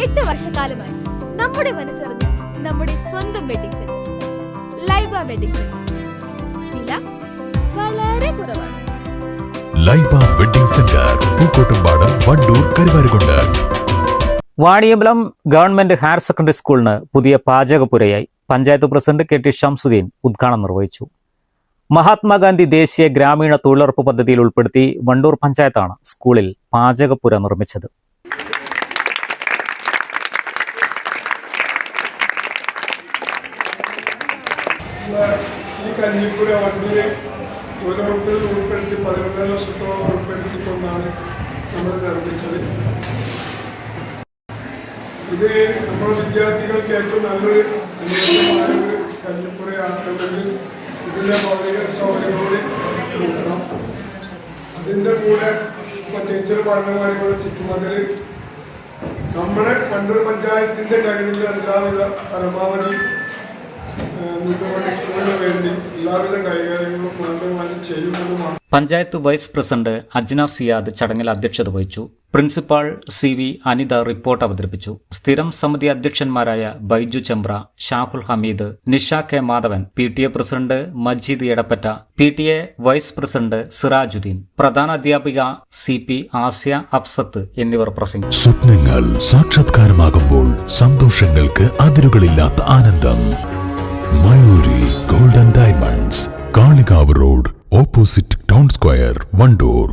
8 വർഷക്കാലമായി നമ്മുടെ മനസ്സറിഞ്ഞ് നമ്മുടെ സ്വന്തം wedding centre Laiba wedding centre. വില വളരെ കുറവാണ്. Laiba wedding centre, Pookkottumpadam, Wandoor, Karuvarakundu. Vaniyambalam government higher secondary സ്കൂളിന് പുതിയ പാചകപ്പുരയായി. Panchayat president K T Shamsuddin ഉദ്ഘാടനം നിർവഹിച്ചു. മഹാത്മാഗാന്ധി ദേശീയ ഗ്രാമീണ തൊഴിലുറപ്പ് പദ്ധതിയിൽ ഉൾപ്പെടുത്തി വണ്ടൂർ പഞ്ചായത്താണ് സ്കൂളിൽ പാചകപ്പുര നിർമ്മിച്ചത്. ഈ കഞ്ഞിപ്പുര വണ്ടൂര് തൊഴിലുറപ്പിൽ ഉൾപ്പെടുത്തി 11 ലക്ഷത്തോളം ഉൾപ്പെടുത്തിക്കൊണ്ടാണ് നമ്മൾ നിർമ്മിച്ചത്. ഇത് നമ്മുടെ വിദ്യാർത്ഥികൾക്ക് ഏറ്റവും നല്ലൊരു അനുയോജ്യമായ ഒരു കഞ്ഞിപ്പുരയാക്കണമെങ്കിൽ ഇതിൻ്റെ മൗലിക സൗകര്യങ്ങളോട് കൂട്ടണം. അതിൻ്റെ കൂടെ ഇപ്പോൾ ടീച്ചർ പറഞ്ഞമാരിയുടെ ചുറ്റുമതിൽ നമ്മുടെ വണ്ടൂർ പഞ്ചായത്തിൻ്റെ കഴിവിൻ്റെ എല്ലാവിധ പരമാവധി സ്കൂളിന് വേണ്ടി എല്ലാവിധ കൈകാര്യങ്ങളും മാറ്റമാറ്റം ചെയ്യുമെന്ന് പഞ്ചായത്ത് വൈസ് പ്രസിഡന്റ് അജ്ന സിയാദ് ചടങ്ങിൽ അധ്യക്ഷത വഹിച്ചു. പ്രിൻസിപ്പാൾ CV അനിത റിപ്പോർട്ട് അവതരിപ്പിച്ചു. സ്ഥിരം സമിതി അധ്യക്ഷന്മാരായ Baiju Chembra, Shahul Hameed, Nisha K Madhavan, PTA president Majeed Edappatta, PTA vice president Sirajuddin, പ്രധാന അധ്യാപിക CP ആസിയ അഫ്സത്ത് എന്നിവർ പ്രസംഗിച്ചു. സ്വപ്നങ്ങൾ സാക്ഷാത്കാരമാകുമ്പോൾ സന്തോഷങ്ങൾക്ക് അതിരുകളില്ലാത്ത ആനന്ദം. Mayuri golden diamonds, Kalikavu road, opposite town square, Wandoor.